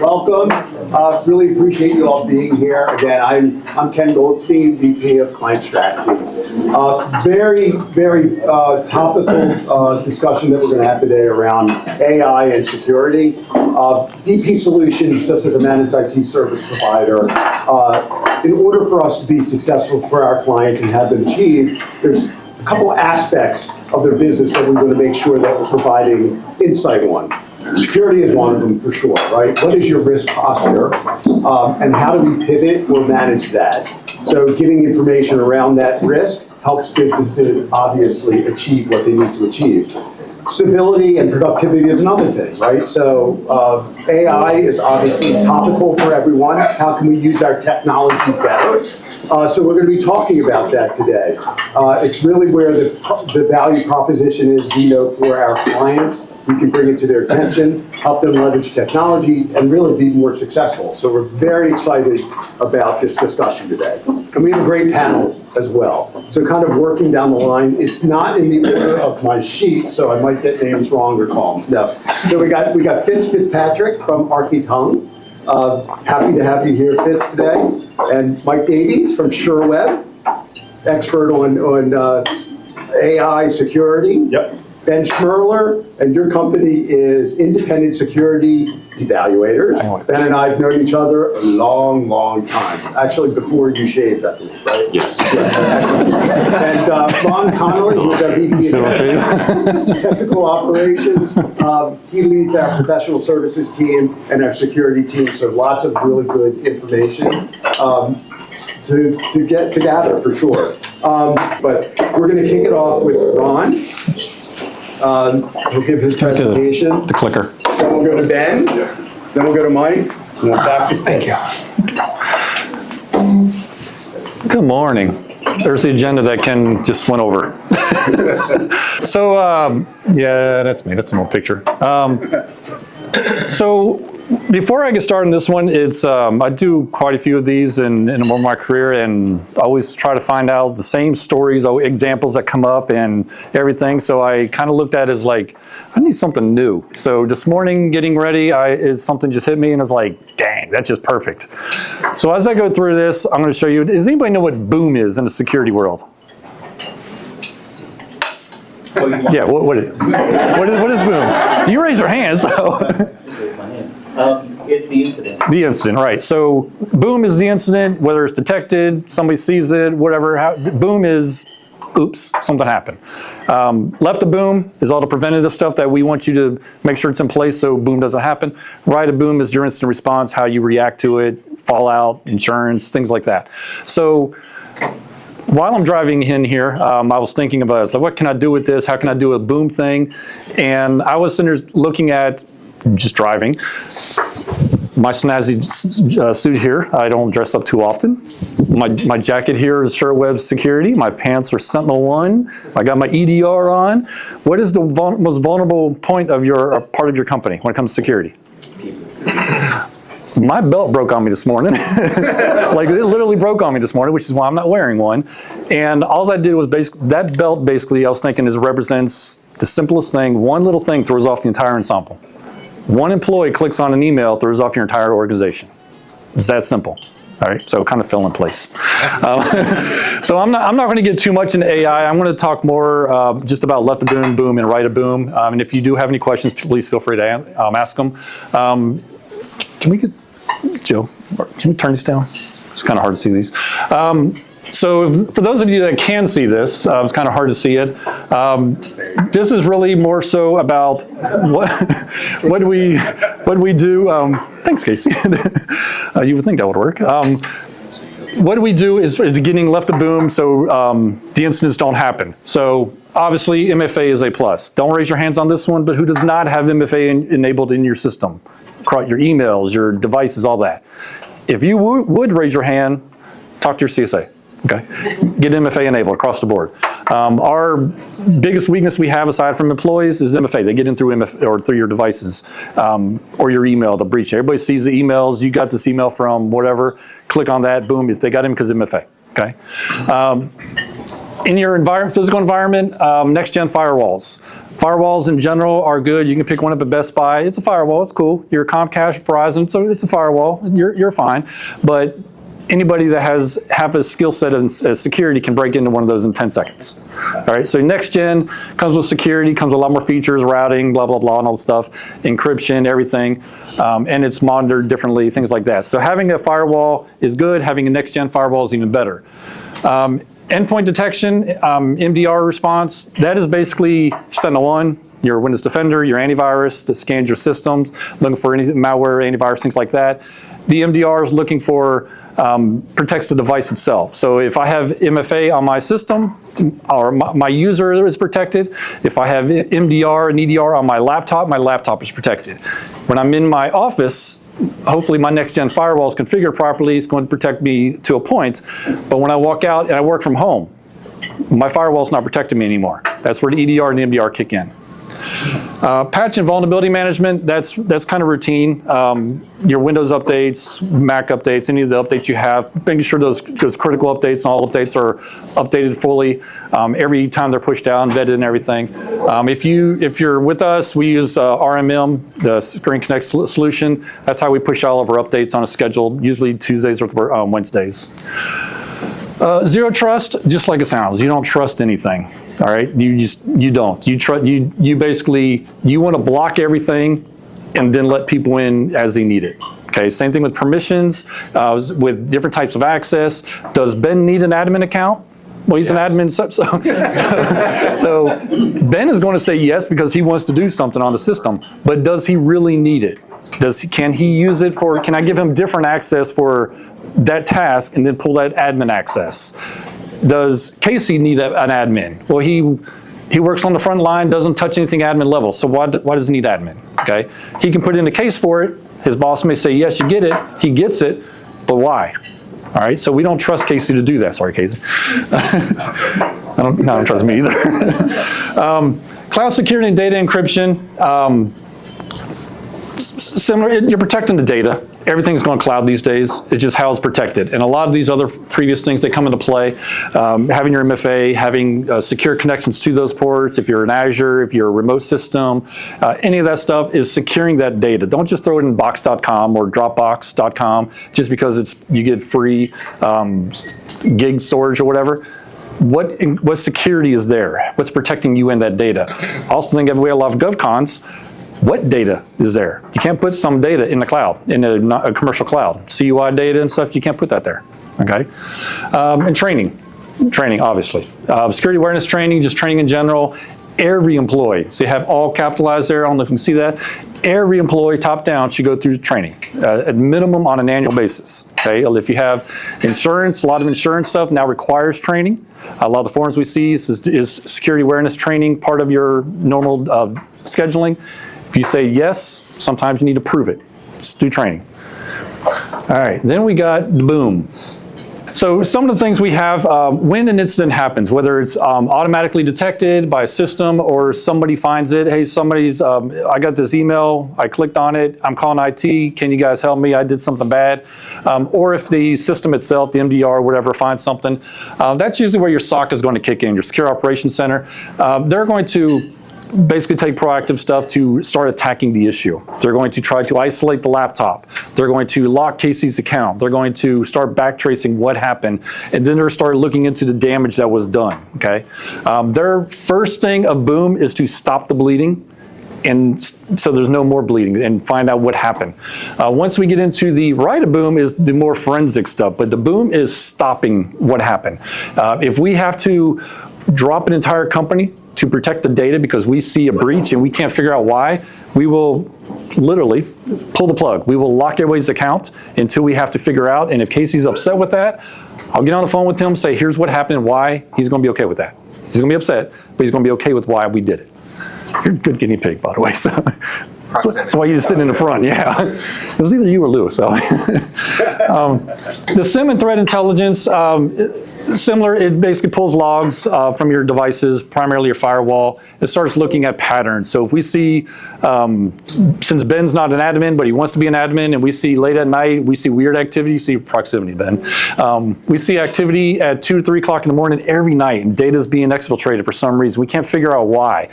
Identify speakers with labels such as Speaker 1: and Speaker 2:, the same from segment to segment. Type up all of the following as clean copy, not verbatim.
Speaker 1: Welcome. Really appreciate you all being here. Again, I'm Ken Goldstein, VP of Client Strategy. Very topical discussion that we're going to have today around AI and security. DP Solutions, just as a managed IT service provider, in order for us to be successful for our clients and have them achieve, there's a couple aspects of their business that we're going to make sure that we're providing insight on. Security is one of them for sure, right? What is your risk posture, and how do we pivot or manage that? So giving information around that risk helps businesses obviously achieve what they need to achieve. Stability and productivity is another thing, right? So AI is obviously topical for everyone. How can we use our technology better? So we're going to be talking about that today. It's really where the value proposition is, we know, for our clients. We can bring it to their attention, help them leverage technology, and really be more successful. So we're very excited about this discussion today. And we have a great panel as well. So kind of working down the line, it's not in the order of my sheet, so I might get names wrong or call them. No. So we got Fitzpatrick from Architect. Happy to have you here, Fitz, today. And Mike Davies from Sherweb, expert on AI security. Yep. Ben Schmerler, and your company is Independent Security Evaluators. Ben and I have known each other a long time. Actually, before you shaved, I think, right? Yes. And Ron Connolly, who's our VP of Technical Operations. He leads our professional services team and our security team, so lots of really good information to get to gather for sure. But we're going to kick it off with Ron. He'll give his presentation.
Speaker 2: The clicker.
Speaker 1: Then we'll go to Ben. Then we'll go to Mike. And then back to Thank
Speaker 2: you. Good morning. There's the agenda that Ken just went over. So, yeah, that's me. That's an old picture. So, before I get started on this one, it's I do quite a few of these in my career, and I always try to find out the same stories, examples that come up and everything. So I kind of looked at it as like, I need something new. So this morning, getting ready, something just hit me, and I was like, dang, that's just perfect. So as I go through this, I'm going to show you. Does anybody know what boom is in the security world? Yeah, what is boom? You raise your hand, so.
Speaker 3: It's the incident.
Speaker 2: The incident, right. So boom is the incident, whether it's detected, somebody sees it, whatever. Boom is, oops, something happened. Left of boom is all the preventative stuff that we want you to make sure it's in place so boom doesn't happen. Right of boom is your instant response, how you react to it, fallout, insurance, things like that. So while I'm driving in here, I was thinking about, what can I do with this? How can I do a boom thing? And I was sitting there looking at, just driving, my snazzy suit here. I don't dress up too often. My jacket here is Sherweb Security. My pants are Sentinel One. I got my EDR on. What is the most vulnerable point of part of your company when it comes to security? My belt broke on me this morning. Like, it literally broke on me this morning, which is why I'm not wearing one. And all I did was that belt basically, I was thinking, represents the simplest thing. One little thing throws off the entire ensemble. One employee clicks on an email, throws off your entire organization. It's that simple. All right, so it kind of fell in place. So I'm not going to get too much into AI. I'm going to talk more just about left of boom, boom, and right of boom. And if you do have any questions, please feel free to ask them. Can we get, Joe, can we turn this down? It's kind of hard to see these. So for those of you that can see this, it's kind of hard to see it. This is really more so about what we do. Thanks, Casey. You would think that would work. What we do is getting left of boom so the incidents don't happen. So obviously MFA is a plus. Don't raise your hands on this one, but who does not have MFA enabled in your system? Your emails, your devices, all that. If you would raise your hand, talk to your CSA. Okay, get MFA enabled across the board. Our biggest weakness we have aside from employees is MFA. They get in through MFA or through your devices or your email, the breach. Everybody sees the emails. You got this email from whatever. Click on that. Boom. They got him because of MFA. Okay. In your physical environment, next-gen firewalls. Firewalls in general are good. You can pick one up at Best Buy. It's a firewall. It's cool. You're Comcast, Verizon, so it's a firewall. You're fine. But anybody that have a skill set in security can break into one of those in 10 seconds. All right, so next gen comes with security, comes with a lot more features, routing, blah, blah, blah, and all the stuff, encryption, everything, and it's monitored differently, things like that. So having a firewall is good, having a next gen firewall is even better. Endpoint detection, MDR response, that is basically Sentinel-1, your Windows Defender, your antivirus that scans your systems, looking for any malware, antivirus, things like that. The MDR is looking for protects the device itself. So if I have MFA on my system, or my user is protected. If I have MDR and EDR on my laptop is protected. When I'm in my office, hopefully my next-gen firewall is configured properly. It's going to protect me to a point. But when I walk out and I work from home, my firewall is not protecting me anymore. That's where the EDR and the MDR kick in. Patch and vulnerability management, that's kind of routine. Your Windows updates, Mac updates, any of the updates you have, making sure those critical updates and all updates are updated fully every time they're pushed out and vetted and everything. If you're with us, we use RMM, the Screen Connect solution. That's how we push all of our updates on a schedule, usually Tuesdays or Wednesdays. Zero trust, just like it sounds. You don't trust anything. All right, you don't. You basically want to block everything and then let people in as they need it. Okay, same thing with permissions, with different types of access. Does Ben need an admin account? Well, he's an admin, so Ben is going to say yes because he wants to do something on the system, but does he really need it? Can he use it for, can I give him different access for that task and then pull that admin access? Does Casey need an admin? Well, he works on the front line, doesn't touch anything admin level, so why does he need admin? Okay, he can put in a case for it. His boss may say, yes, you get it. He gets it, but why? All right, so we don't trust Casey to do that. Sorry, Casey. I don't trust me either. Cloud security and data encryption. Similar, you're protecting the data. Everything's going cloud these days. It's just how it's protected. And a lot of these other previous things that come into play, having your MFA, having secure connections to those ports, if you're in Azure, if you're a remote system, any of that stuff is securing that data. Don't just throw it in box.com or dropbox.com just because you get free gig storage or whatever. What security is there? What's protecting you in that data? I also think we have a lot of GovCons. What data is there? You can't put some data in the cloud, in a commercial cloud. CUI data and stuff, you can't put that there, okay? And training, obviously. Security awareness training, just training in general. Every employee, so you have all capitalized there, I don't know if you can see that. Every employee, top down, should go through training, at minimum on an annual basis, okay? If you have insurance, a lot of insurance stuff now requires training. A lot of the forms we see is security awareness training part of your normal scheduling. If you say yes, sometimes you need to prove it. Just do training. All right, then we got the boom. So some of the things we have, when an incident happens, whether it's automatically detected by a system or somebody finds it, hey, I got this email, I clicked on it, I'm calling IT, can you guys help me, I did something bad. Or if the system itself, the MDR or whatever, finds something, that's usually where your SOC is going to kick in, your Secure Operations Center. They're going to basically take proactive stuff to start attacking the issue. They're going to try to isolate the laptop. They're going to lock Casey's account. They're going to start backtracing what happened, and then they're start looking into the damage that was done, okay? Their first thing of boom is to stop the bleeding, and so there's no more bleeding, and find out what happened. Once we get into the right of boom is the more forensic stuff, but the boom is stopping what happened. If we have to drop an entire company to protect the data because we see a breach and we can't figure out why, we will literally pull the plug. We will lock everybody's account until we have to figure out, and if Casey's upset with that, I'll get on the phone with him, say, here's what happened and why. He's going to be okay with that. He's going to be upset, but he's going to be okay with why we did it. You're a good guinea pig, by the way. So that's why you just sit in the front, yeah. It was either you or Lou, so. The SIM and threat intelligence, Similar, it basically pulls logs from your devices, primarily your firewall. It starts looking at patterns. So if we see, since Ben's not an admin, but he wants to be an admin, and we see late at night, we see weird activity, see proximity, Ben. We see activity at 2 to 3 o'clock in the morning every night, and data's being exfiltrated for some reason. We can't figure out why.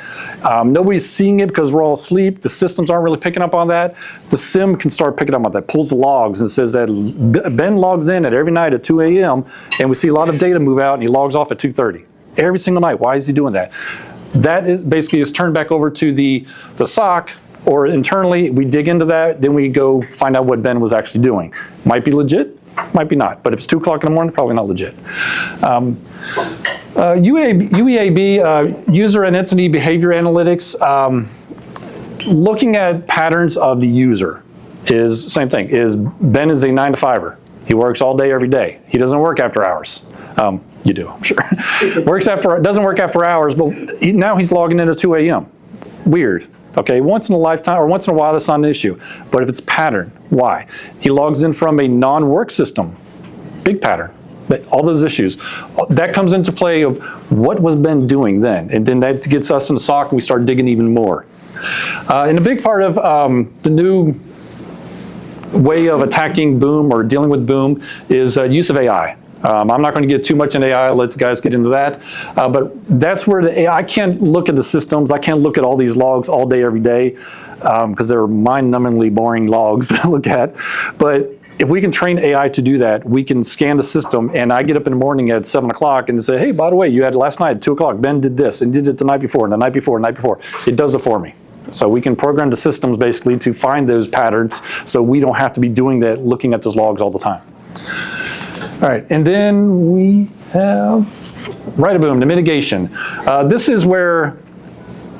Speaker 2: Nobody's seeing it because we're all asleep. The systems aren't really picking up on that. The SIM can start picking up on that, pulls the logs and says that Ben logs in at every night at 2 a.m., and we see a lot of data move out, and he logs off at 2:30. Every single night. Why is he doing that? That is basically is turned back over to the SOC, or internally, we dig into that, then we go find out what Ben was actually doing. Might be legit, might be not, but if it's 2 o'clock in the morning, probably not legit. UEAB, User and Entity Behavior Analytics, looking at patterns of the user is same thing. Ben is a 9 to 5er. He works all day, every day. He doesn't work after hours. You do, I'm sure. Doesn't work after hours, but now he's logging in at 2 a.m. Weird. Okay, once in a lifetime or once in a while, that's not an issue. But if it's pattern, why? He logs in from a non-work system. Big pattern. But all those issues. That comes into play of what was Ben doing then? And then that gets us in the SOC and we start digging even more. And a big part of the new way of attacking Boom or dealing with Boom is use of AI. I'm not going to get too much into AI, I'll let the guys get into that. But that's where the AI, I can't look at the systems, I can't look at all these logs all day, every day, because they're mind-numbingly boring logs to look at. But if we can train AI to do that, we can scan the system, and I get up in the morning at 7 o'clock and say, hey, by the way, you had last night at 2 o'clock, Ben did this, and did it the night before, and the night before, and the night before. It does it for me. So we can program the systems basically to find those patterns so we don't have to be doing that, looking at those logs all the time. All right, and then we have Boom, the mitigation. This is where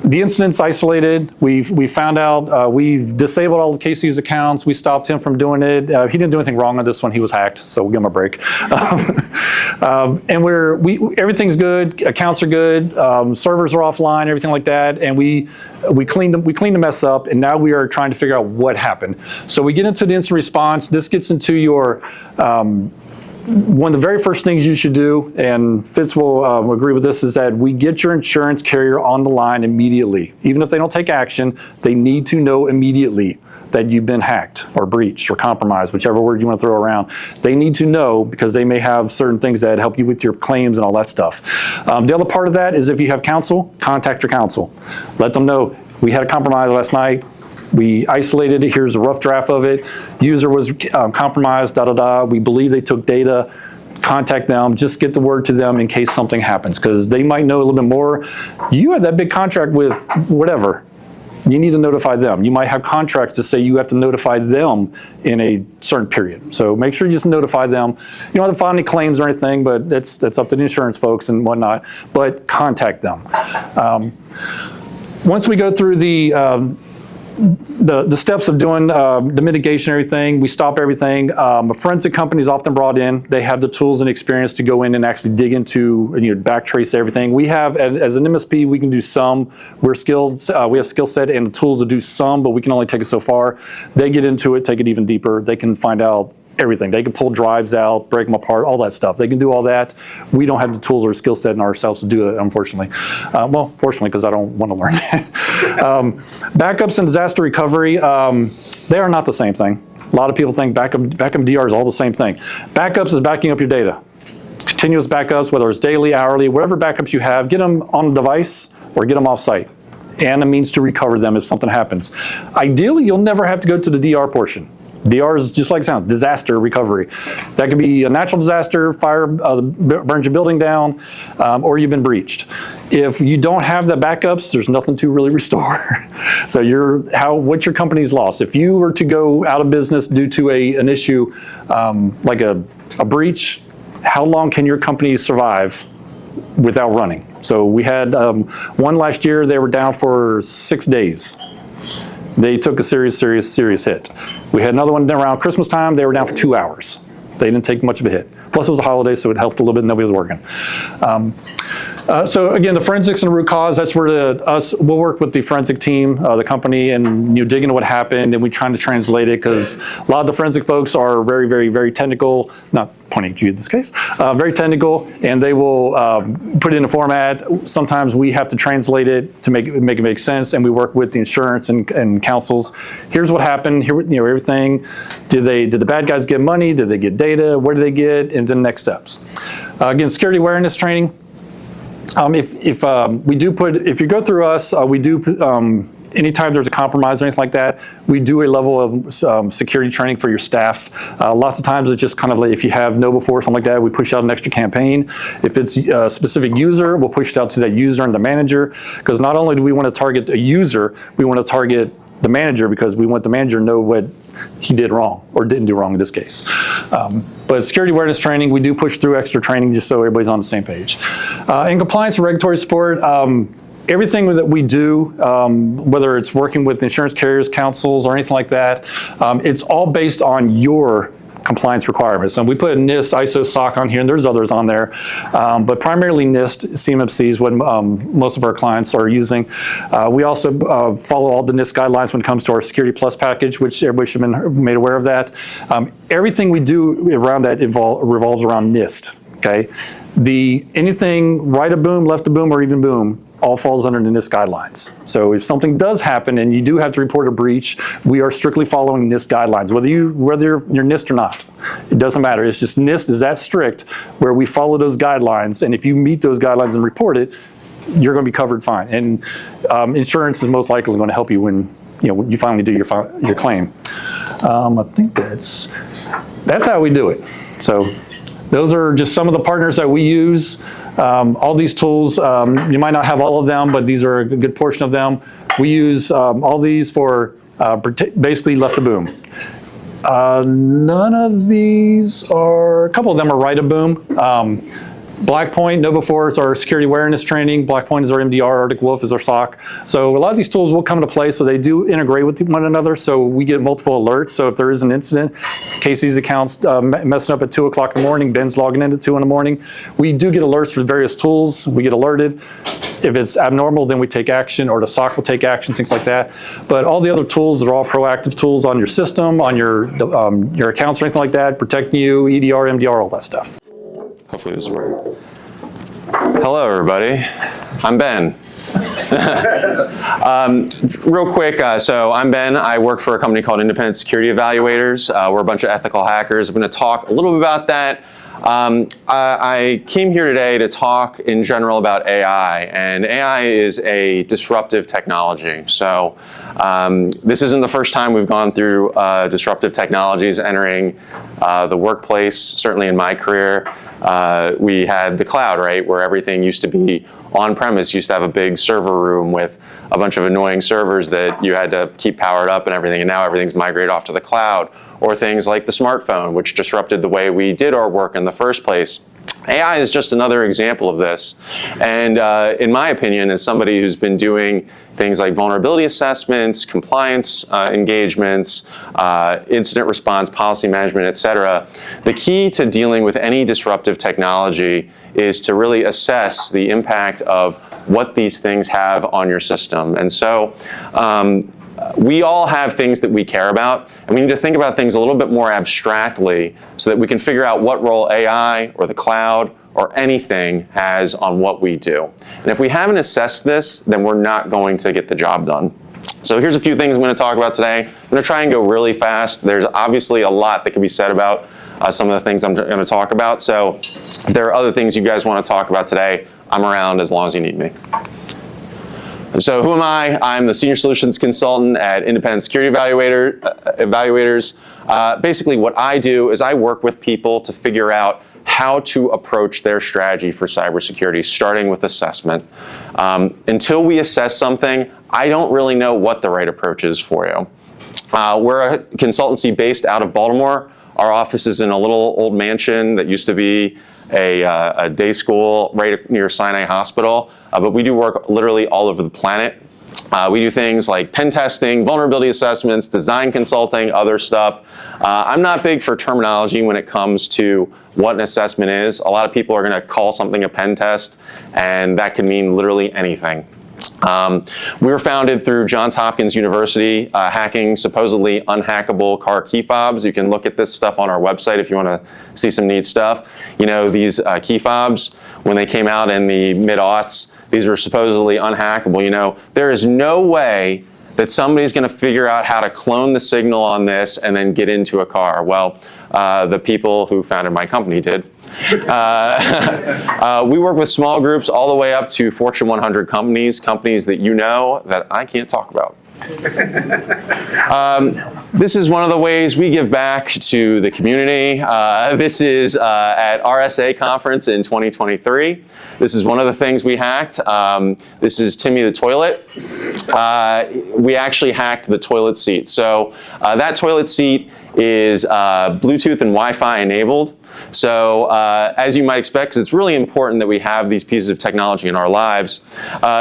Speaker 2: the incident's isolated. We found out, we've disabled all of Casey's accounts. We stopped him from doing it. He didn't do anything wrong on this one. He was hacked, so we'll give him a break. And everything's good. Accounts are good. Servers are offline. Everything like that. And we cleaned the mess up. And now we are trying to figure out what happened. So we get into the incident response. This gets into your one of the very first things you should do, and Fitz will agree with this, is that we get your insurance carrier on the line immediately. Even if they don't take action, they need to know immediately that you've been hacked or breached or compromised, whichever word you want to throw around. They need to know because they may have certain things that help you with your claims and all that stuff. The other part of that is if you have counsel, contact your counsel. Let them know, we had a compromise last night. We isolated it, here's a rough draft of it. User was compromised, we believe they took data. Contact them, just get the word to them in case something happens, because they might know a little bit more. You have that big contract with whatever. You need to notify them. You might have contracts to say you have to notify them in a certain period. So make sure you just notify them. You don't have to file any claims or anything, but that's up to the insurance folks and whatnot, but contact them. Once we go through the steps of doing the mitigation and everything, we stop everything. A forensic company is often brought in. They have the tools and experience to go in and actually dig into and backtrace everything. We have, as an MSP, we can do some. We're skilled, we have skill set and the tools to do some, but we can only take it so far. They get into it, take it even deeper. They can find out everything. They can pull drives out, break them apart, all that stuff. They can do all that. We don't have the tools or skill set in ourselves to do it, unfortunately. Well, fortunately, because I don't want to learn it. Backups and disaster recovery, they are not the same thing. A lot of people think backup DR is all the same thing. Backups is backing up your data. Continuous backups, whether it's daily, hourly, whatever backups you have, get them on the device or get them off-site. And a means to recover them if something happens. Ideally, you'll never have to go to the DR portion. DR is just like it sounds, disaster recovery. That could be a natural disaster, fire burns your building down, or you've been breached. If you don't have the backups, there's nothing to really restore. So what's your company's loss? If you were to go out of business due to an issue like a breach, how long can your company survive without running? So we had one last year, they were down for 6 days. They took a serious hit. We had another one around Christmas time. They were down for 2 hours. They didn't take much of a hit. Plus it was a holiday, so it helped a little bit. Nobody was working. So again, the forensics and root cause, that's where we'll work with the forensic team, the company, and dig into what happened, and we're trying to translate it, because a lot of the forensic folks are very, very, very technical, not pointing at you in this case, very technical, and they will put it in a format. Sometimes we have to translate it to make it make sense, and we work with the insurance and counsels. Here's what happened, here, everything. Did the bad guys get money? Did they get data? Where did they get? And then next steps. Again, security awareness training. If you go through us, we do, anytime there's a compromise or anything like that, we do a level of security training for your staff. Lots of times it's just kind of like if you have KnowBe4, something like that, we push out an extra campaign. If it's a specific user, we'll push it out to that user and the manager, because not only do we want to target a user, we want to target the manager, because we want the manager to know what he did wrong or didn't do wrong in this case. But security awareness training, we do push through extra training just so everybody's on the same page. In compliance and regulatory support, everything that we do, whether it's working with insurance carriers, counsels, or anything like that, it's all based on your compliance requirements. And we put NIST, ISO, SOC on here, and there's others on there. But primarily NIST, CMMC is what most of our clients are using. We also follow all the NIST guidelines when it comes to our Security Plus package, which everybody should have been made aware of that. Everything we do around that revolves around NIST, okay? Anything right of boom, left of boom, or even boom, all falls under the NIST guidelines. So if something does happen and you do have to report a breach, we are strictly following NIST guidelines, whether you're NIST or not. It doesn't matter. It's just NIST is that strict where we follow those guidelines, and if you meet those guidelines and report it, you're going to be covered fine. And insurance is most likely going to help you when you finally do your claim. I think that's how we do it. So those are just some of the partners that we use. All these tools, you might not have all of them, but these are a good portion of them. We use all these for basically left of boom. None of these a couple of them are right of boom. Blackpoint, KnowBe4 is our security awareness training. Blackpoint is our MDR, Arctic Wolf is our SOC. So a lot of these tools will come into play, so they do integrate with one another, so we get multiple alerts. So if there is an incident, Casey's account's messing up at 2 o'clock in the morning, Ben's logging in at 2 in the morning, we do get alerts for various tools. We get alerted. If it's abnormal, then we take action, or the SOC will take action, things like that. But all the other tools are all proactive tools on your system, on your accounts or anything like that, protecting you, EDR, MDR, all that stuff.
Speaker 4: Hopefully this works. Hello, everybody. I'm Ben. Real quick, so I'm Ben. I work for a company called Independent Security Evaluators. We're a bunch of ethical hackers. I'm going to talk a little bit about that. I came here today to talk in general about AI, and AI is a disruptive technology. So this isn't the first time we've gone through disruptive technologies entering the workplace. Certainly in my career, we had the cloud, right, where everything used to be on-premise, used to have a big server room with a bunch of annoying servers that you had to keep powered up and everything, and now everything's migrated off to the cloud. Or things like the smartphone, which disrupted the way we did our work in the first place. AI is just another example of this. And in my opinion, as somebody who's been doing things like vulnerability assessments, compliance engagements, incident response, policy management, et cetera, the key to dealing with any disruptive technology is to really assess the impact of what these things have on your system. And so we all have things that we care about, and we need to think about things a little bit more abstractly so that we can figure out what role AI or the cloud or anything has on what we do. And if we haven't assessed this, then we're not going to get the job done. So here's a few things I'm going to talk about today. I'm going to try and go really fast. There's obviously a lot that can be said about some of the things I'm going to talk about. So if there are other things you guys want to talk about today, I'm around as long as you need me. So who am I? I'm the Senior Solutions Consultant at Independent Security Evaluators. Basically what I do is I work with people to figure out how to approach their strategy for cybersecurity, starting with assessment. Until we assess something, I don't really know what the right approach is for you. We're a consultancy based out of Baltimore. Our office is in a little old mansion that used to be a day school right near Sinai Hospital, but we do work literally all over the planet. We do things like pen testing, vulnerability assessments, design consulting, other stuff. I'm not big for terminology when it comes to what an assessment is. A lot of people are going to call something a pen test, and that could mean literally anything. We were founded through Johns Hopkins University, hacking supposedly unhackable car key fobs. You can look at this stuff on our website if you want to see some neat stuff. You know, these key fobs, when they came out in the mid-aughts, these were supposedly unhackable. You know, there is no way that somebody's going to figure out how to clone the signal on this and then get into a car. Well, the people who founded my company did. We work with small groups all the way up to Fortune 100 companies that you know that I can't talk about. This is one of the ways we give back to the community. This is at RSA conference in 2023. This is one of the things we hacked. This is Timmy the toilet. We actually hacked the toilet seat. So that toilet seat is Bluetooth and Wi-Fi enabled. So as you might expect, 'cause it's really important that we have these pieces of technology in our lives,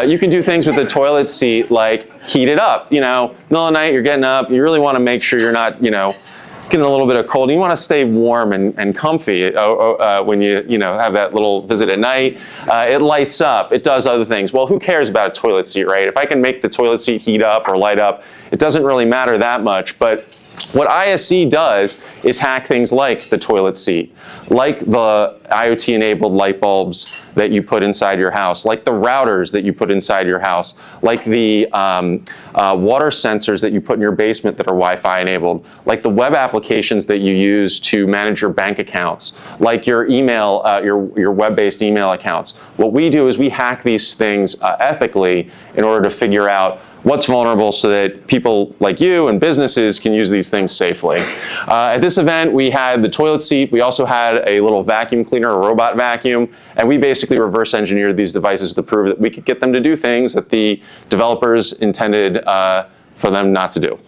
Speaker 4: you can do things with the toilet seat like heat it up. You know, middle of the night, you're getting up, you really want to make sure you're not, you know, getting a little bit of cold. You want to stay warm and comfy when you have that little visit at night. It lights up, it does other things. Well, who cares about a toilet seat, right? If I can make the toilet seat heat up or light up, it doesn't really matter that much. But what ISC does is hack things like the toilet seat, like the IoT-enabled light bulbs that you put inside your house, like the routers that you put inside your house, like the water sensors that you put in your basement that are Wi-Fi enabled, like the web applications that you use to manage your bank accounts, like your email, your web-based email accounts. What we do is we hack these things ethically in order to figure out what's vulnerable so that people like you and businesses can use these things safely. At this event, we had the toilet seat. We also had a little vacuum cleaner, a robot vacuum, and we basically reverse engineered these devices to prove that we could get them to do things that the developers intended for them not to do.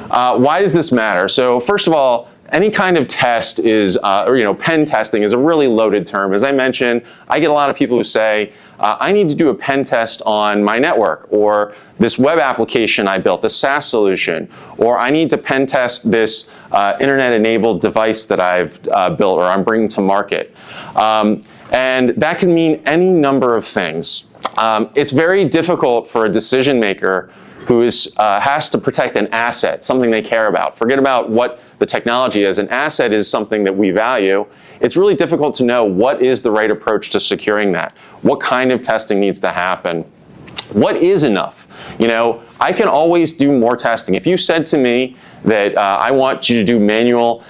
Speaker 4: Why does this matter? So first of all, any kind of test is, pen testing is a really loaded term. As I mentioned, I get a lot of people who say, I need to do a pen test on my network, or this web application I built, the SaaS solution, or I need to pen test this internet-enabled device that I've built or I'm bringing to market. And that can mean any number of things. It's very difficult for a decision maker who has to protect an asset, something they care about. Forget about what the technology is. An asset is something that we value. It's really difficult to know what is the right approach to securing that. What kind of testing needs to happen? What is enough? You know, I can always do more testing. If you said to me that I want you to do manual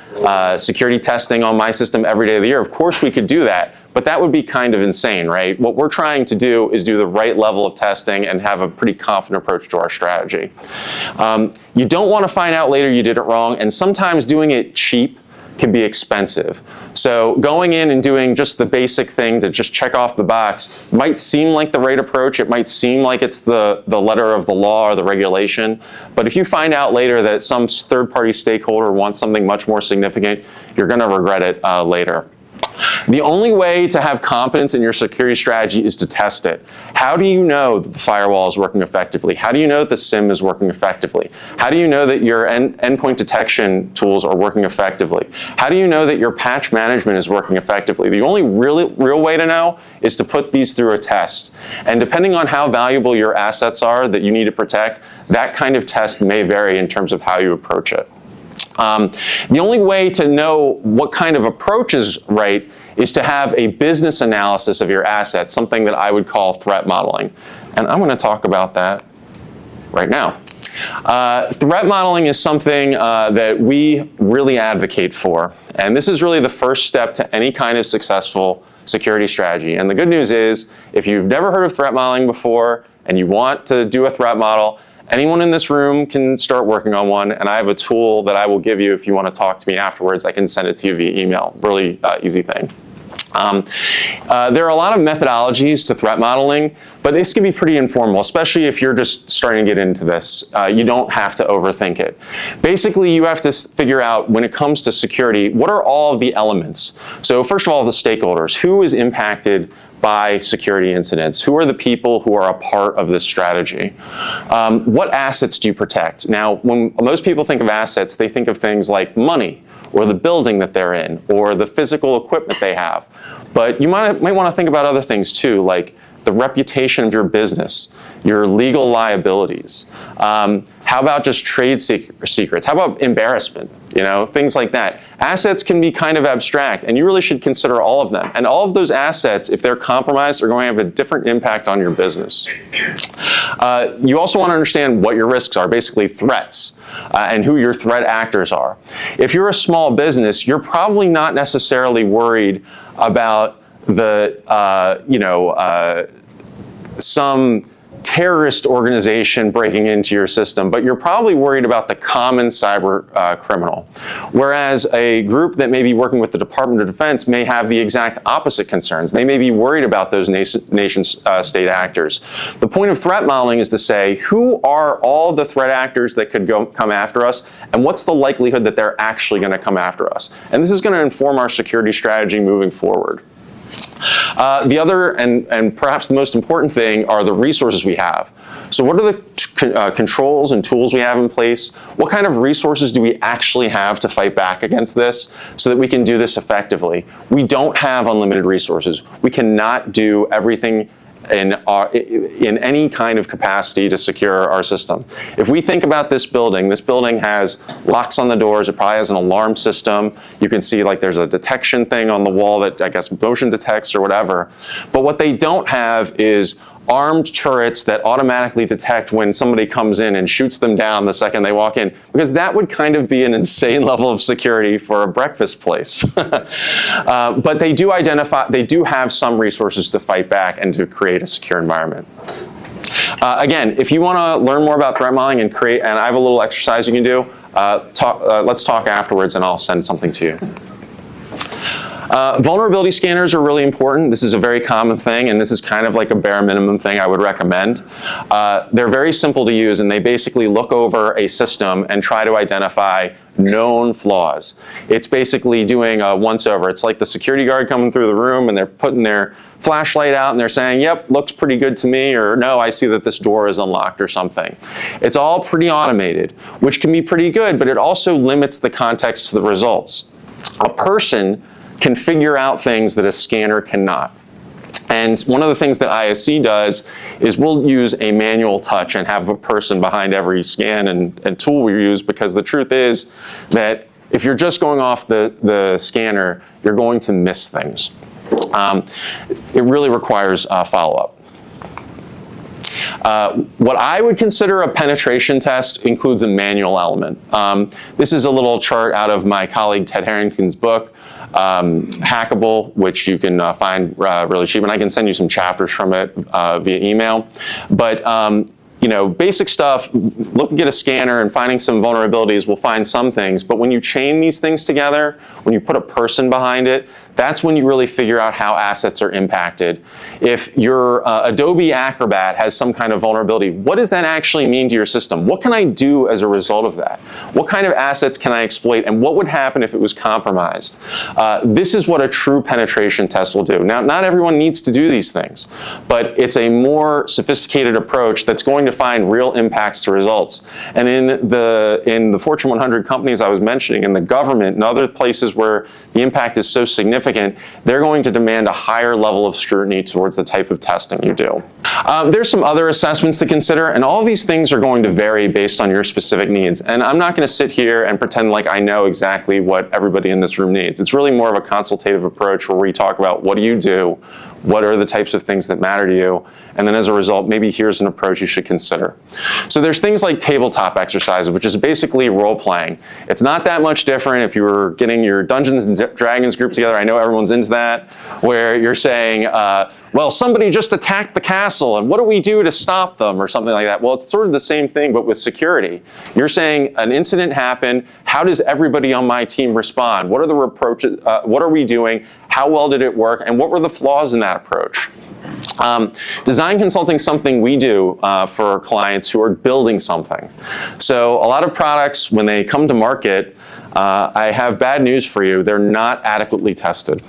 Speaker 4: security testing on my system every day of the year, of course we could do that. But that would be kind of insane, right? What we're trying to do is do the right level of testing and have a pretty confident approach to our strategy. You don't want to find out later you did it wrong, and sometimes doing it cheap can be expensive. So going in and doing just the basic thing to just check off the box might seem like the right approach. It might seem like it's the letter of the law or the regulation. But if you find out later that some third-party stakeholder wants something much more significant, you're going to regret it later. The only way to have confidence in your security strategy is to test it. How do you know that the firewall is working effectively? How do you know that the SIM is working effectively? How do you know that your endpoint detection tools are working effectively? How do you know that your patch management is working effectively? The only real way to know is to put these through a test. And depending on how valuable your assets are that you need to protect, that kind of test may vary in terms of how you approach it. The only way to know what kind of approach is right is to have a business analysis of your assets, something that I would call threat modeling. And I'm going to talk about that right now. Threat modeling is something that we really advocate for. And this is really the first step to any kind of successful security strategy. And the good news is, if you've never heard of threat modeling before and you want to do a threat model, anyone in this room can start working on one, and I have a tool that I will give you if you want to talk to me afterwards. I can send it to you via email. Really easy thing. There are a lot of methodologies to threat modeling, but this can be pretty informal, especially if you're just starting to get into this. You don't have to overthink it. Basically, you have to figure out, when it comes to security, what are all of the elements? So first of all, the stakeholders. Who is impacted by security incidents? Who are the people who are a part of this strategy? What assets do you protect? Now, when most people think of assets, they think of things like money, or the building that they're in, or the physical equipment they have. But you might want to think about other things too, like the reputation of your business, your legal liabilities. How about just trade secrets? How about embarrassment? Things like that. Assets can be kind of abstract, and you really should consider all of them. And all of those assets, if they're compromised, are going to have a different impact on your business. You also want to understand what your risks are, basically threats, and who your threat actors are. If you're a small business, you're probably not necessarily worried about some terrorist organization breaking into your system, but you're probably worried about the common cyber criminal. Whereas a group that may be working with the Department of Defense may have the exact opposite concerns. They may be worried about those nation-state actors. The point of threat modeling is to say, who are all the threat actors that could come after us, and what's the likelihood that they're actually going to come after us? And this is going to inform our security strategy moving forward. The other and perhaps the most important thing are the resources we have. So what are the controls and tools we have in place? What kind of resources do we actually have to fight back against this so that we can do this effectively? We don't have unlimited resources. We cannot do everything in any kind of capacity to secure our system. If we think about this building has locks on the doors, it probably has an alarm system. You can see like there's a detection thing on the wall that I guess motion detects or whatever. But what they don't have is armed turrets that automatically detect when somebody comes in and shoots them down the second they walk in, because that would kind of be an insane level of security for a breakfast place. But they do have some resources to fight back and to create a secure environment. Again, if you want to learn more about threat modeling and I have a little exercise you can do, let's talk afterwards and I'll send something to you. Vulnerability scanners are really important. This is a very common thing, and this is kind of like a bare minimum thing I would recommend. They're very simple to use, and they basically look over a system and try to identify known flaws. It's basically doing a once-over. It's like the security guard coming through the room, and they're putting their flashlight out, and they're saying, yep, looks pretty good to me, or no, I see that this door is unlocked or something. It's all pretty automated, which can be pretty good, but it also limits the context to the results. A person can figure out things that a scanner cannot. And one of the things that ISC does is we'll use a manual touch and have a person behind every scan and tool we use, because the truth is that if you're just going off the scanner, you're going to miss things. It really requires follow-up. What I would consider a penetration test includes a manual element. This is a little chart out of my colleague Ted Harrington's book, Hackable, which you can find really cheap, and I can send you some chapters from it via email. But basic stuff, looking at a scanner and finding some vulnerabilities, we'll find some things. But when you chain these things together, when you put a person behind it, that's when you really figure out how assets are impacted. If your Adobe Acrobat has some kind of vulnerability, what does that actually mean to your system? What can I do as a result of that? What kind of assets can I exploit, and what would happen if it was compromised? This is what a true penetration test will do. Now, not everyone needs to do these things, but it's a more sophisticated approach that's going to find real impacts to results. And in the Fortune 100 companies I was mentioning, in the government and other places where the impact is so significant, they're going to demand a higher level of scrutiny towards the type of testing you do. There's some other assessments to consider, and all of these things are going to vary based on your specific needs. And I'm not going to sit here and pretend like I know exactly what everybody in this room needs. It's really more of a consultative approach where we talk about what do, what are the types of things that matter to you, and then as a result, maybe here's an approach you should consider. So there's things like tabletop exercises, which is basically role playing. It's not that much different if you were getting your Dungeons and Dragons group together. I know everyone's into that, where you're saying, well, somebody just attacked the castle, and what do we do to stop them, or something like that. Well, it's sort of the same thing, but with security. You're saying an incident happened. How does everybody on my team respond? What are the approaches? What are we doing? How well did it work? And what were the flaws in that approach? Design consulting is something we do for clients who are building something. So a lot of products, when they come to market, I have bad news for you. They're not adequately tested.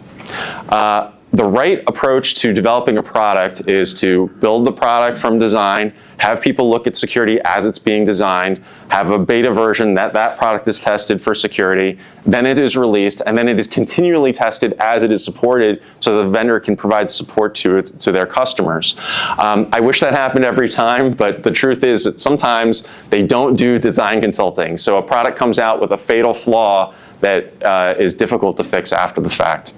Speaker 4: the right approach to developing a product is to build the product from design, have people look at security as it's being designed, have a beta version that product is tested for security, then it is released, and then it is continually tested as it is supported so the vendor can provide support to their customers. I wish that happened every time, but the truth is that sometimes they don't do design consulting. So a product comes out with a fatal flaw that is difficult to fix after the fact.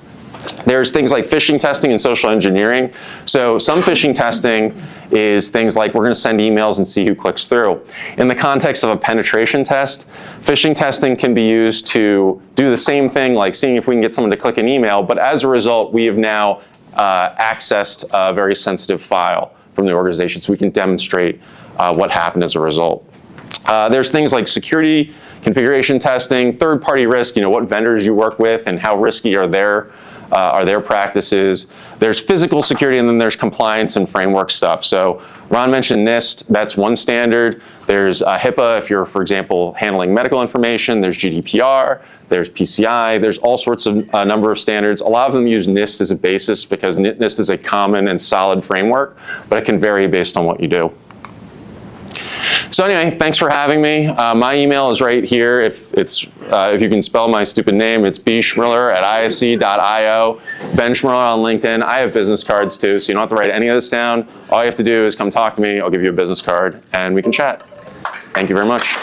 Speaker 4: There's things like phishing testing and social engineering. So some phishing testing is things like we're going to send emails and see who clicks through. In the context of a penetration test, phishing testing can be used to do the same thing, like seeing if we can get someone to click an email, but as a result, we have now accessed a very sensitive file from the organization, so we can demonstrate what happened as a result. There's things like security configuration testing, third-party risk, what vendors you work with and how risky are their practices. There's physical security, and then there's compliance and framework stuff. So Ron mentioned NIST, that's one standard. There's HIPAA if you're, for example, handling medical information. There's GDPR, there's PCI, there's all sorts of number of standards. A lot of them use NIST as a basis because NIST is a common and solid framework, but it can vary based on what you do. So anyway, thanks for having me. My email is right here. If you can spell my stupid name, it's bschmurler@isc.io. Ben Schmurler on LinkedIn. I have business cards too, so you don't have to write any of this down. All you have to do is come talk to me. I'll give you a business card, and we can chat. Thank you very much.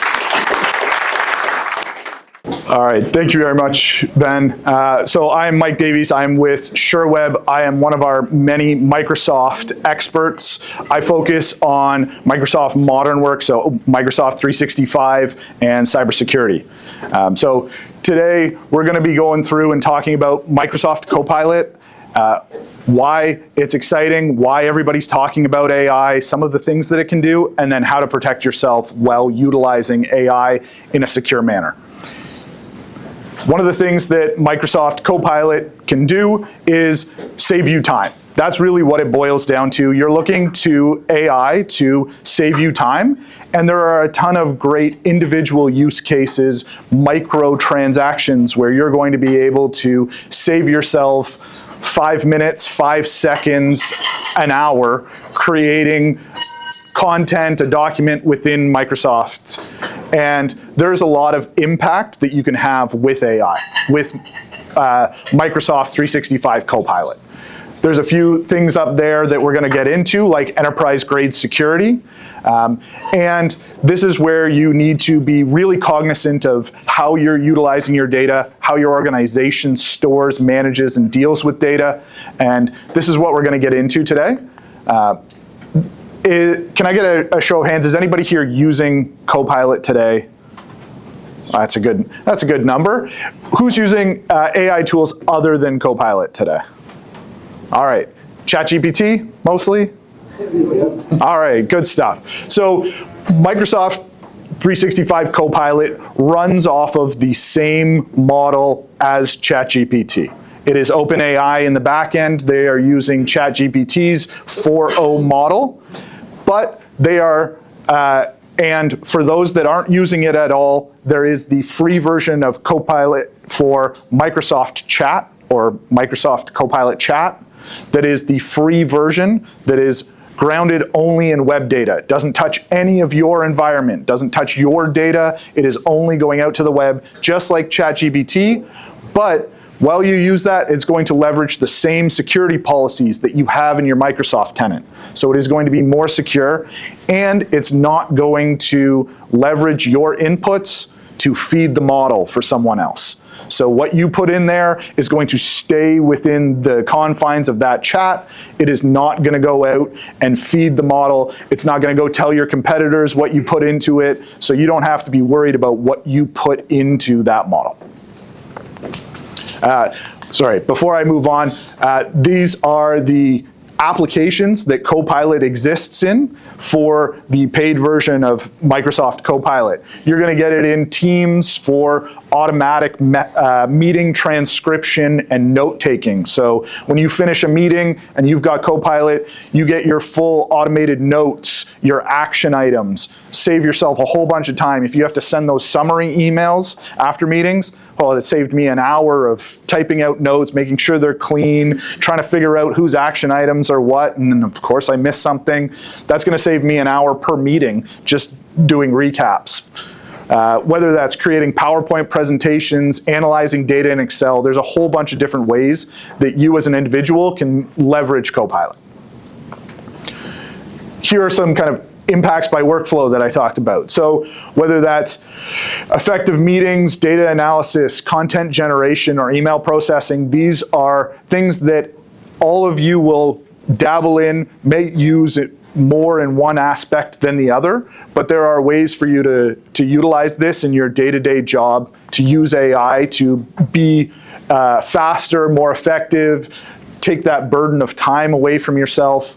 Speaker 5: All right, thank you very much, Ben. So I'm Mike Davies. I'm with Sherweb. I am one of our many Microsoft experts. I focus on Microsoft modern work, so Microsoft 365 and cybersecurity. So today we're going to be going through and talking about Microsoft Copilot, why it's exciting, why everybody's talking about AI, some of the things that it can do, and then how to protect yourself while utilizing AI in a secure manner. One of the things that Microsoft Copilot can do is save you time. That's really what it boils down to. You're looking to AI to save you time, and there are a ton of great individual use cases, micro transactions, where you're going to be able to save yourself 5 minutes, 5 seconds, an hour, creating content, a document within Microsoft. And there's a lot of impact that you can have with AI, with Microsoft 365 Copilot. There's a few things up there that we're going to get into, like enterprise-grade security. And this is where you need to be really cognizant of how you're utilizing your data, how your organization stores, manages, and deals with data. And this is what we're going to get into today. Can I get a show of hands? Is anybody here using Copilot today? That's a good number. Who's using AI tools other than Copilot today? All right, ChatGPT mostly? All right, good stuff. So Microsoft 365 Copilot runs off of the same model as ChatGPT. It is OpenAI in the back end. They are using ChatGPT's 4.0 model. But they are, and for those that aren't using it at all, there is the free version of Copilot for Microsoft Chat, or Microsoft Copilot Chat. That is the free version that is grounded only in web data. It doesn't touch any of your environment, doesn't touch your data. It is only going out to the web, just like ChatGPT. But while you use that, it's going to leverage the same security policies that you have in your Microsoft tenant. So it is going to be more secure, and it's not going to leverage your inputs to feed the model for someone else. So what you put in there is going to stay within the confines of that chat. It is not going to go out and feed the model. It's not going to go tell your competitors what you put into it, so you don't have to be worried about what you put into that model. Sorry, before I move on, these are the applications that Copilot exists in for the paid version of Microsoft Copilot. You're going to get it in Teams for automatic meeting transcription and note-taking. So when you finish a meeting and you've got Copilot, you get your full automated notes, your action items. save yourself a whole bunch of time. If you have to send those summary emails after meetings, oh, it saved me an hour of typing out notes, making sure they're clean, trying to figure out whose action items are what, and then of course I missed something. That's gonna save me an hour per meeting just doing recaps. Whether that's creating PowerPoint presentations, analyzing data in Excel, there's a whole bunch of different ways that you as an individual can leverage Copilot. Here are some kind of impacts by workflow that I talked about. So whether that's effective meetings, data analysis, content generation, or email processing, these are things that all of you will dabble in, may use it more in one aspect than the other, but there are ways for you to utilize this in your day-to-day job, to use AI to be faster, more effective, take that burden of time away from yourself.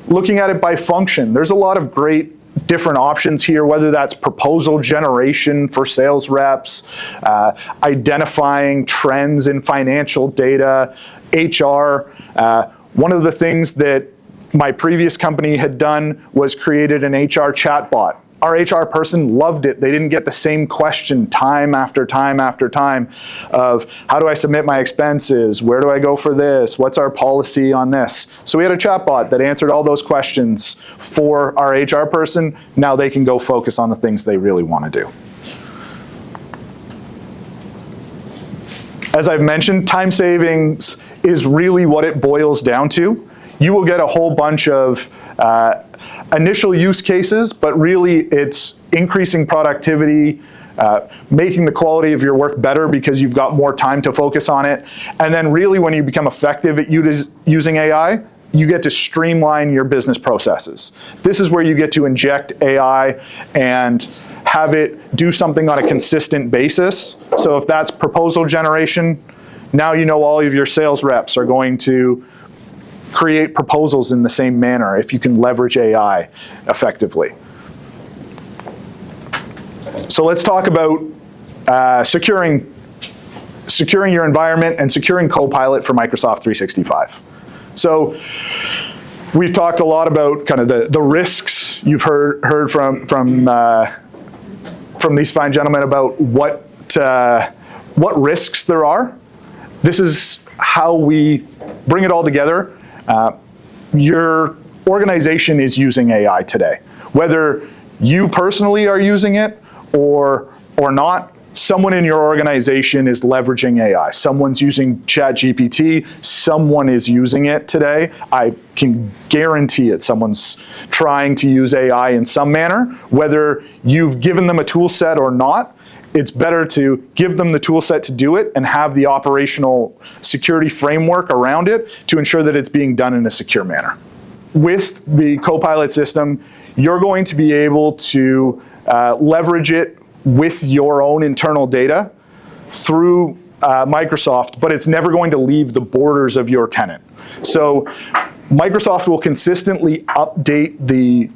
Speaker 5: Looking at it by function, there's a lot of great different options here, whether that's proposal generation for sales reps, identifying trends in financial data, HR. One of the things that my previous company had done was created an HR chatbot. Our HR person loved it. They didn't get the same question time after time after time of how do I submit my expenses? Where do I go for this? What's our policy on this? So we had a chatbot that answered all those questions for our HR person. Now they can go focus on the things they really want to do. As I've mentioned, time savings is really what it boils down to. You will get a whole bunch of initial use cases, but really it's increasing productivity, making the quality of your work better because you've got more time to focus on it. And then really when you become effective at using AI, you get to streamline your business processes. This is where you get to inject AI and have it do something on a consistent basis. So if that's proposal generation, now you know all of your sales reps are going to create proposals in the same manner if you can leverage AI effectively. So let's talk about securing your environment and securing Copilot for Microsoft 365. So we've talked a lot about kind of the risks. You've heard from these fine gentlemen about what risks there are. This is how we bring it all together. Your organization is using AI today. Whether you personally are using it or not, someone in your organization is leveraging AI. Someone's using ChatGPT, someone is using it today. I can guarantee it, someone's trying to use AI in some manner. Whether you've given them a tool set or not, it's better to give them the tool set to do it and have the operational security framework around it to ensure that it's being done in a secure manner. With the Copilot system, you're going to be able to leverage it with your own internal data through Microsoft, but it's never going to leave the borders of your tenant. So Microsoft will consistently update the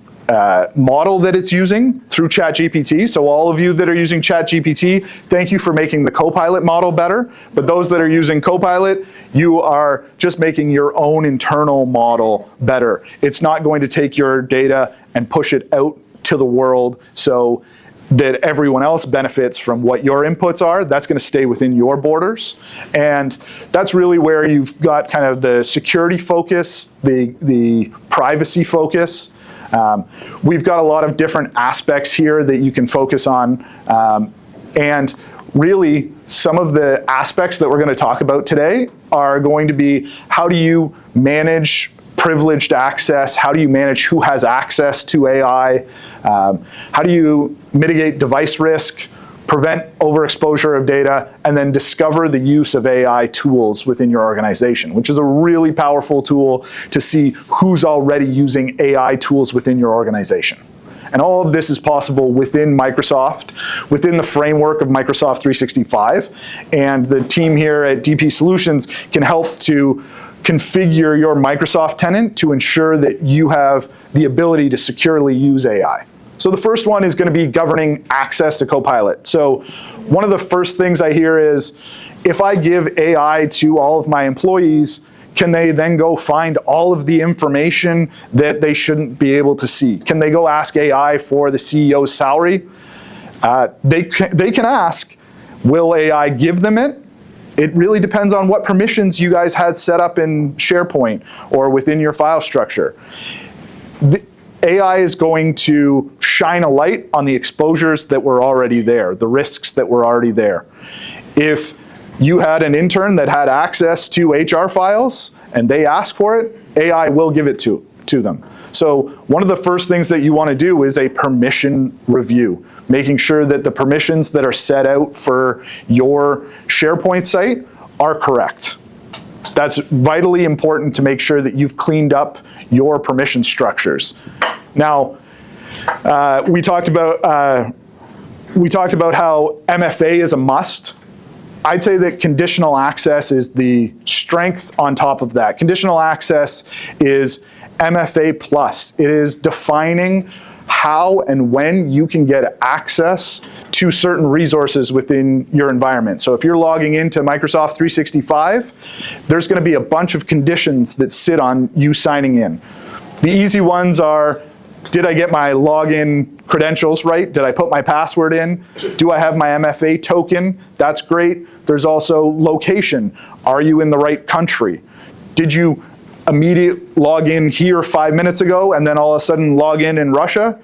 Speaker 5: model that it's using through ChatGPT. So all of you that are using ChatGPT, thank you for making the Copilot model better. But those that are using Copilot, you are just making your own internal model better. It's not going to take your data and push it out to the world so that everyone else benefits from what your inputs are. That's going to stay within your borders. And that's really where you've got kind of the security focus, the privacy focus. We've got a lot of different aspects here that you can focus on. And really, some of the aspects that we're going to talk about today are going to be how do you manage privileged access? How do you manage who has access to AI? How do you mitigate device risk, prevent overexposure of data, and then discover the use of AI tools within your organization, which is a really powerful tool to see who's already using AI tools within your organization. And all of this is possible within Microsoft, within the framework of Microsoft 365. And the team here at DP Solutions can help to configure your Microsoft tenant to ensure that you have the ability to securely use AI. So the first one is going to be governing access to Copilot. So one of the first things I hear is, if I give AI to all of my employees, Can they then go find all of the information that they shouldn't be able to see? Can they go ask AI for the CEO's salary? They can ask. Will AI give them it? It really depends on what permissions you guys had set up in SharePoint or within your file structure. The AI is going to shine a light on the exposures that were already there, the risks that were already there. If you had an intern that had access to HR files and they ask for it, AI will give it to them. So one of the first things that you want to do is a permission review, making sure that the permissions that are set out for your SharePoint site are correct. That's vitally important to make sure that you've cleaned up your permission structures. Now, we talked about how MFA is a must. I'd say that conditional access is the strength on top of that. Conditional access is MFA plus. It is defining how and when you can get access to certain resources within your environment. So if you're logging into Microsoft 365, there's going to be a bunch of conditions that sit on you signing in. The easy ones are, did I get my login credentials right? Did I put my password in? Do I have my MFA token? That's great. There's also location. Are you in the right country? Did you immediately log in here 5 minutes ago and then all of a sudden log in Russia?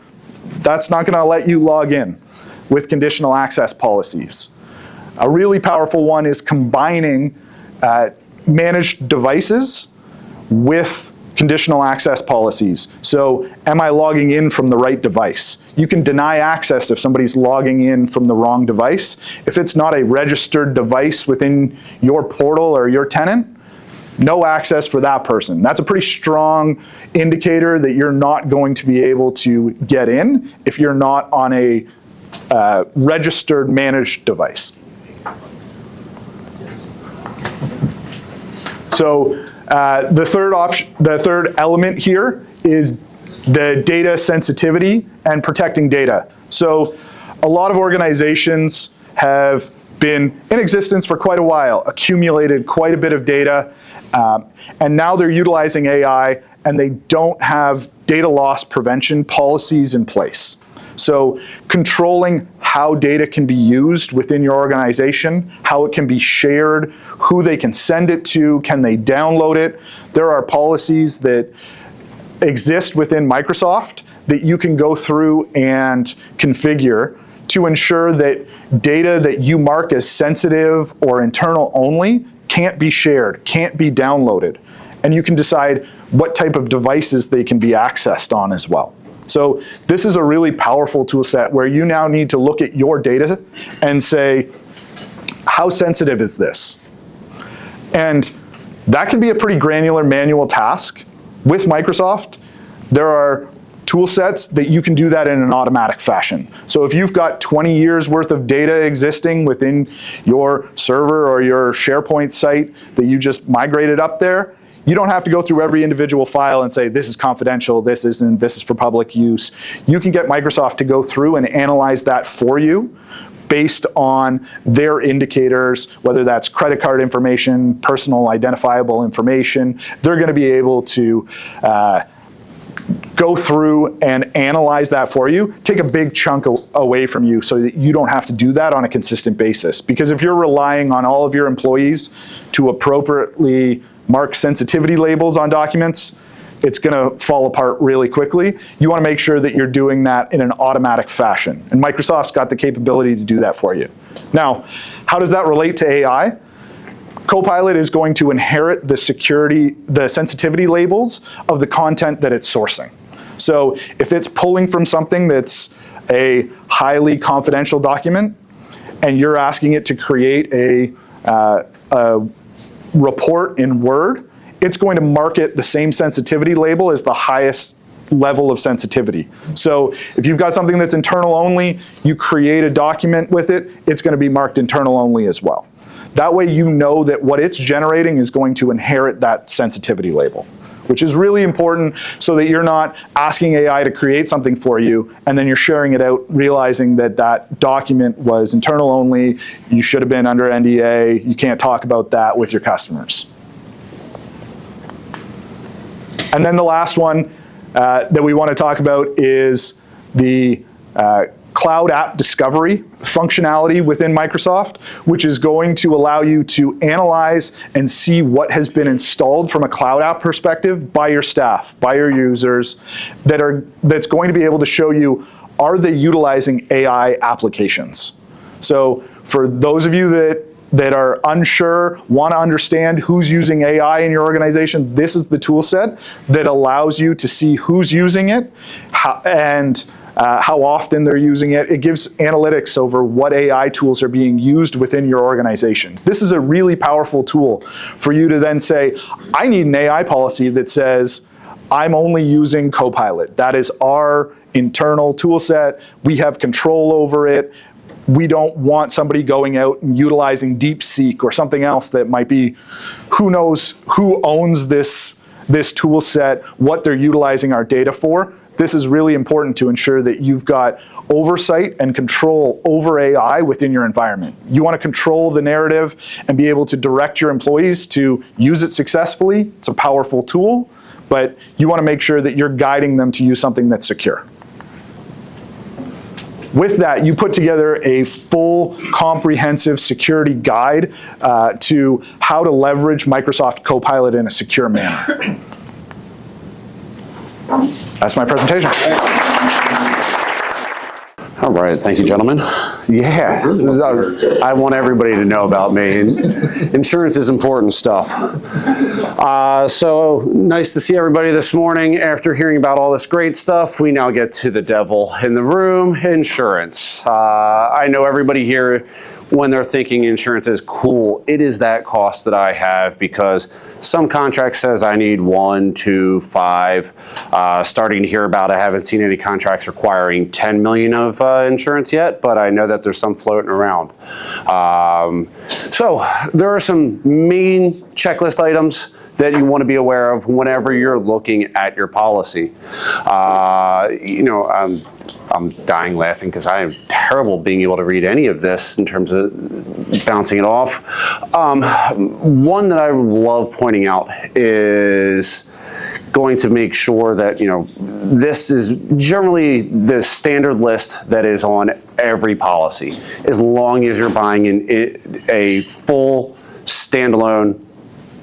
Speaker 5: That's not going to let you log in with conditional access policies. A really powerful one is combining managed devices with conditional access policies. So am I logging in from the right device? You can deny access if somebody's logging in from the wrong device. If it's not a registered device within your portal or your tenant, no access for that person. That's a pretty strong indicator that you're not going to be able to get in if you're not on a registered managed device. So the third element here is the data sensitivity and protecting data. So a lot of organizations have been in existence for quite a while, accumulated quite a bit of data, and now they're utilizing AI and they don't have data loss prevention policies in place. So controlling how data can be used within your organization, how it can be shared, who they can send it to, can they download it. There are policies that exist within Microsoft that you can go through and configure to ensure that data that you mark as sensitive or internal only can't be shared, can't be downloaded. And you can decide what type of devices they can be accessed on as well. So this is a really powerful tool set where you now need to look at your data and say, how sensitive is this? And that can be a pretty granular manual task. With Microsoft, there are tool sets that you can do that in an automatic fashion. So if you've got 20 years worth of data existing within your server or your SharePoint site that you just migrated up there, you don't have to go through every individual file and say, this is confidential, this isn't, this is for public use. You can get Microsoft to go through and analyze that for you based on their indicators, whether that's credit card information, personal identifiable information. They're going to be able to go through and analyze that for you, take a big chunk away from you so that you don't have to do that on a consistent basis. Because if you're relying on all of your employees to appropriately mark sensitivity labels on documents, it's going to fall apart really quickly. You want to make sure that you're doing that in an automatic fashion. And Microsoft's got the capability to do that for you. Now, how does that relate to AI? Copilot is going to inherit the sensitivity labels of the content that it's sourcing. So if it's pulling from something that's a highly confidential document, and you're asking it to create a report in Word, it's going to mark it the same sensitivity label as the highest level of sensitivity. So if you've got something that's internal only, you create a document with it, it's going to be marked internal only as well. That way you know that what it's generating is going to inherit that sensitivity label, which is really important so that you're not asking AI to create something for you and then you're sharing it out realizing that that document was internal only, you should have been under NDA, you can't talk about that with your customers. And then the last one that we want to talk about is the cloud app discovery functionality within Microsoft, which is going to allow you to analyze and see what has been installed from a cloud app perspective by your staff, by your users, that's going to be able to show you, are they utilizing AI applications? So for those of you that are unsure, want to understand who's using AI in your organization, this is the tool set that allows you to see who's using it and how often they're using it. It gives analytics over what AI tools are being used within your organization. This is a really powerful tool for you to then say, I need an AI policy that says, I'm only using Copilot. That is our internal tool set. We have control over it. We don't want somebody going out and utilizing DeepSeek or something else that might be, who knows who owns this tool set, what they're utilizing our data for. This is really important to ensure that you've got oversight and control over AI within your environment. You want to control the narrative and be able to direct your employees to use it successfully. It's a powerful tool, but you want to make sure that you're guiding them to use something that's secure. With that, you put together a full, comprehensive security guide to how to leverage Microsoft Copilot in a secure manner. That's my presentation.
Speaker 6: All right, thank you, gentlemen. Yeah, I want everybody to know about me. Insurance is important stuff. So nice to see everybody this morning. After hearing about all this great stuff, we now get to the devil in the room, insurance. I know everybody here, when they're thinking insurance is cool, it is that cost that I have, because some contract says I need 1, 2, 5. Starting to hear about, I haven't seen any contracts requiring 10 million of insurance yet, but I know that there's some floating around. So there are some main checklist items that you want to be aware of whenever you're looking at your policy. I'm dying laughing because I am terrible being able to read any of this in terms of bouncing it off. One that I love pointing out is going to make sure that, this is generally the standard list that is on every policy, as long as you're buying a full standalone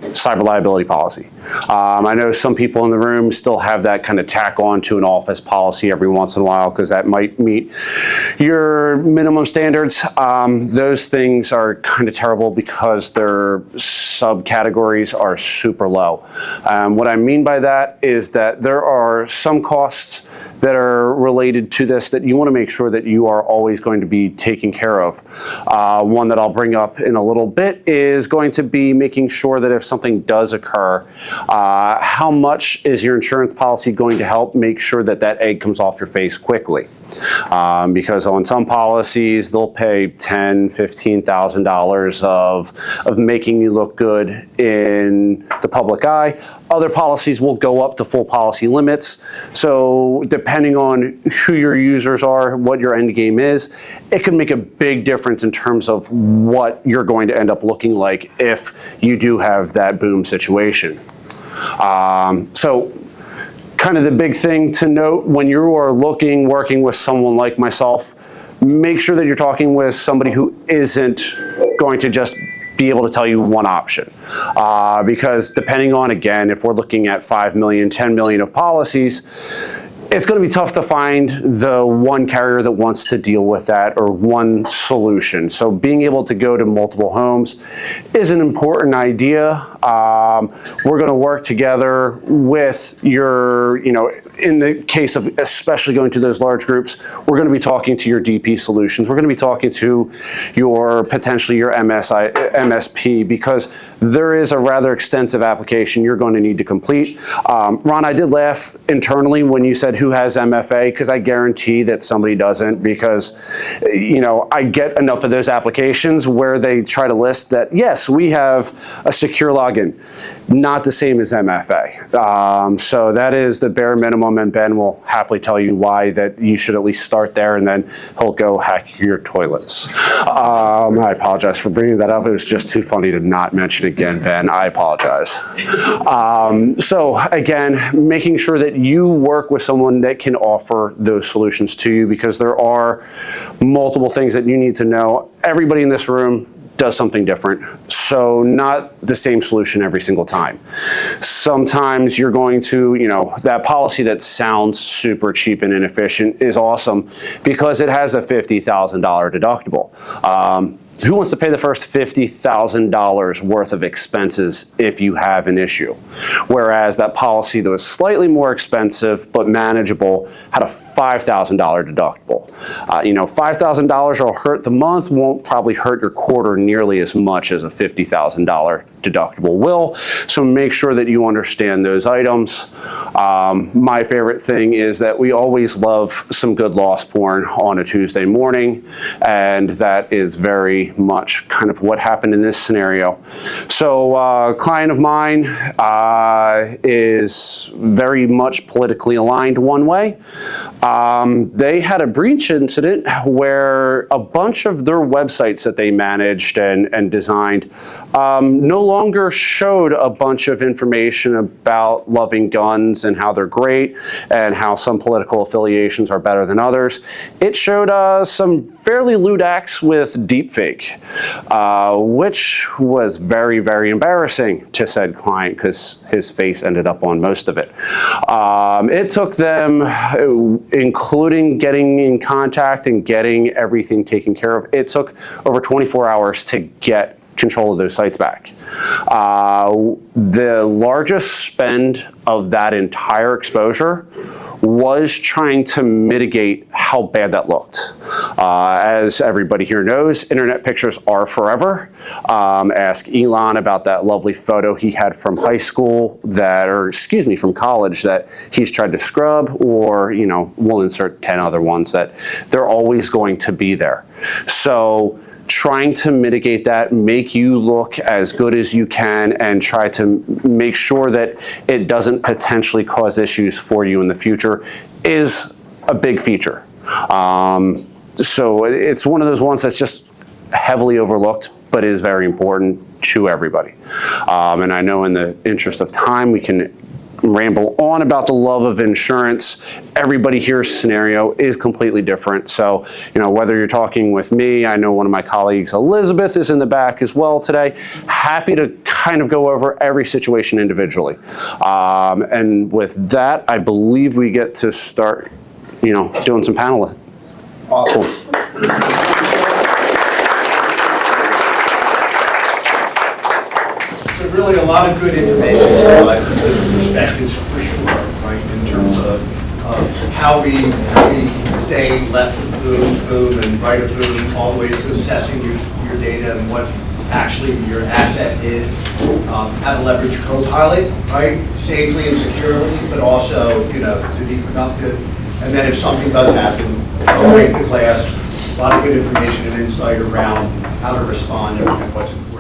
Speaker 6: cyber liability policy. I know some people in the room still have that kind of tack on to an office policy every once in a while because that might meet your minimum standards. Those things are kind of terrible because their subcategories are super low. What I mean by that is that there are some costs that are related to this that you want to make sure that you are always going to be taking care of. One that I'll bring up in a little bit is going to be making sure that if something does occur, how much is your insurance policy going to help make sure that that egg comes off your face quickly? Because on some policies, they'll pay $10,000, $15,000 of making you look good in the public eye. Other policies will go up to full policy limits. So depending on who your users are, what your end game is, it can make a big difference in terms of what you're going to end up looking like if you do have that boom situation. So kind of the big thing to note when you are working with someone like myself, make sure that you're talking with somebody who isn't going to just be able to tell you one option. Because depending on, again, if we're looking at 5 million, 10 million of policies, it's going to be tough to find the one carrier that wants to deal with that or one solution. So being able to go to multiple homes is an important idea. We're going to work together with your, in the case of especially going to those large groups, we're going to be talking to your DP solutions. We're going to be talking to potentially your MSP, because there is a rather extensive application you're going to need to complete. Ron, I did laugh internally when you said who has MFA, because I guarantee that somebody doesn't, because I get enough of those applications where they try to list that, yes, we have a secure login. not the same as MFA. So that is the bare minimum, and Ben will happily tell you why that you should at least start there, and then he'll go hack your toilets. I apologize for bringing that up. It was just too funny to not mention again, Ben. I apologize. So again, making sure that you work with someone that can offer those solutions to you, because there are multiple things that you need to know. Everybody in this room does something different, so not the same solution every single time. Sometimes you're going to, that policy that sounds super cheap and inefficient is awesome because it has a $50,000 deductible. Who wants to pay the first $50,000 worth of expenses if you have an issue? Whereas that policy that was slightly more expensive but manageable had a $5,000 deductible. $5,000 will hurt the month, won't probably hurt your quarter nearly as much as a $50,000 deductible will. So make sure that you understand those items. My favorite thing is that we always love some good loss porn on a Tuesday morning, and that is very much kind of what happened in this scenario. So a client of mine is very much politically aligned one way. They had a breach incident where a bunch of their websites that they managed and designed no longer showed a bunch of information about loving guns and how they're great and how some political affiliations are better than others. It showed some fairly lewd acts with deepfake, which was very, very embarrassing to said client because his face ended up on most of it. It took them, including getting in contact and getting everything taken care of, it took over 24 hours to get control of those sites back. The largest spend of that entire exposure was trying to mitigate how bad that looked. As everybody here knows, internet pictures are forever. Ask Elon about that lovely photo he had from high school from college that he's tried to scrub, or, we'll insert 10 other ones that they're always going to be there. So trying to mitigate that, make you look as good as you can, and try to make sure that it doesn't potentially cause issues for you in the future is a big feature. So it's one of those ones that's just heavily overlooked, but is very important to everybody. And I know in the interest of time, we can ramble on about the love of insurance. Everybody here's scenario is completely different. So, whether you're talking with me, I know one of my colleagues, Elizabeth, is in the back as well today. Happy to kind of go over every situation individually. And with that, I believe we get to start, doing some panelists.
Speaker 1: Awesome. So really a lot of good information from different perspectives for sure, right? In terms of how we stay left of boom and right of boom, all the way to assessing your data and what actually your asset is, how to leverage Copilot, right? Safely and securely, but also, to be productive. And then if something does happen, break the glass, a lot of good information and insight around how to respond and what's important.